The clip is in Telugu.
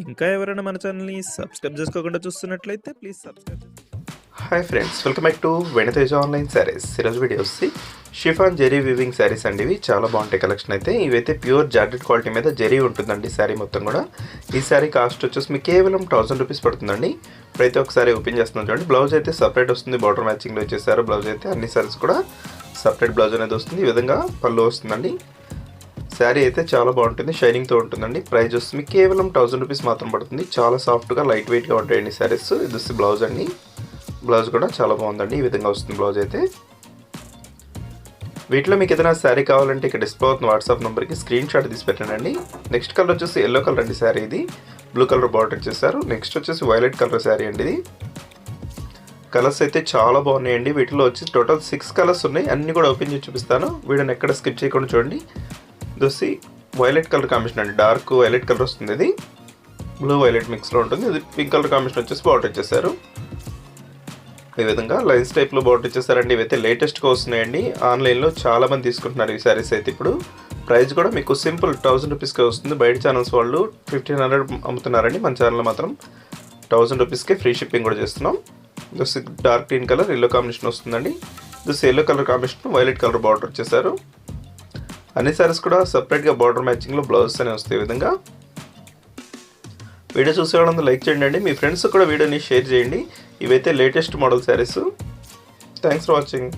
ఇంకా ఎవరైనా మన ఛానల్‌ని సబ్స్క్రైబ్ చేసుకోకుండా చూస్తున్నట్లయితే please subscribe hi friends, welcome back to Veniteja online sarees. ఈరోజు వీడియో వచ్చి షిఫాన్ జెరీ వీవింగ్ శారీస్ అండి. ఇవి చాలా బాగుంటాయి కలెక్షన్ అయితే. ఇవైతే ప్యూర్ జార్జెట్ క్వాలిటీ మీద జెరీ ఉంటుందండి శారీ మొత్తం కూడా. ఈ శారీ కాస్ట్ వచ్చేసి మీకు కేవలం 1000 రూపీస్ పడుతుందండి. ఇప్పుడైతే ఒకసారి ఓపెన్ చేస్తున్నాం చూడండి. బ్లౌజ్ అయితే సపరేట్ వస్తుంది, బార్డర్ మ్యాచింగ్లో ఇచ్చేసారు. బ్లౌజ్ అయితే అన్ని శారీస్ కూడా సపరేట్ బ్లౌజ్ అనేది వస్తుంది. ఈ విధంగా పళ్ళు వస్తుందండి. శారీ అయితే చాలా బాగుంటుంది, షైనింగ్తో ఉంటుందండి. ప్రైస్ వస్తుంది మీకు కేవలం 1000 రూపీస్ మాత్రం పడుతుంది. చాలా సాఫ్ట్గా లైట్ వెయిట్గా ఉంటాయండి శారీస్. ఇది వస్తుంది బ్లౌజ్ అండి. బ్లౌజ్ కూడా చాలా బాగుందండి. ఈ విధంగా వస్తుంది బ్లౌజ్ అయితే. వీటిలో మీకు ఏదైనా శారీ కావాలంటే ఇక్కడ డిస్ప్లే అవుతున్న వాట్సాప్ నెంబర్కి స్క్రీన్ షాట్ తీసి పెట్టండి. నెక్స్ట్ కలర్ వచ్చేసి ఎల్లో కలర్ అండి శారీ. ఇది బ్లూ కలర్ బార్డర్ ఇచ్చేసారు. నెక్స్ట్ వచ్చేసి వైలెట్ కలర్ శారీ అండి. ఇది కలర్స్ అయితే చాలా బాగున్నాయండి. వీటిలో వచ్చి టోటల్ 6 కలర్స్ ఉన్నాయి. అన్నీ కూడా ఓపెన్ చేసి చూపిస్తాను. వీడియోని ఎక్కడ స్కిప్ చేయకుండా చూడండి. ఇది వచ్చి వైలెట్ కలర్ కాంబినేషన్ అండి. డార్క్ వైలెట్ కలర్ వస్తుంది. ఇది బ్లూ వైలెట్ మిక్స్లో ఉంటుంది. ఇది పింక్ కలర్ కాంబినేషన్ వచ్చేసి బార్డర్ ఇచ్చేసారు. ఈ విధంగా లైన్స్ టైప్లో బార్డర్ ఇచ్చేసారండి. ఇవైతే లేటెస్ట్గా వస్తున్నాయండి. ఆన్లైన్లో చాలామంది తీసుకుంటున్నారు ఈ శారీస్ అయితే. ఇప్పుడు ప్రైస్ కూడా మీకు సింపుల్ 1000 రూపీస్కే వస్తుంది. బయట ఛానల్స్ వాళ్ళు 1500 అమ్ముతున్నారండి. మన ఛానల్లో మాత్రం 1000 రూపీస్కే ఫ్రీ షిప్పింగ్ కూడా చేస్తున్నాం. ఇది dark green colour yellow combination వస్తుందండి. ఇది yellow colour combination violet colour border వచ్చేసారు. అన్ని శారీస్ కూడా సపరేట్గా బార్డర్ మ్యాచింగ్లో బ్లౌజెస్ అనేవి వస్తాయి. ఈ విధంగా వీడియో చూసే వాళ్ళందరూ లైక్ చేయండి. మీ ఫ్రెండ్స్ కూడా వీడియోని షేర్ చేయండి. ఇవైతే latest model saris. Thanks for watching.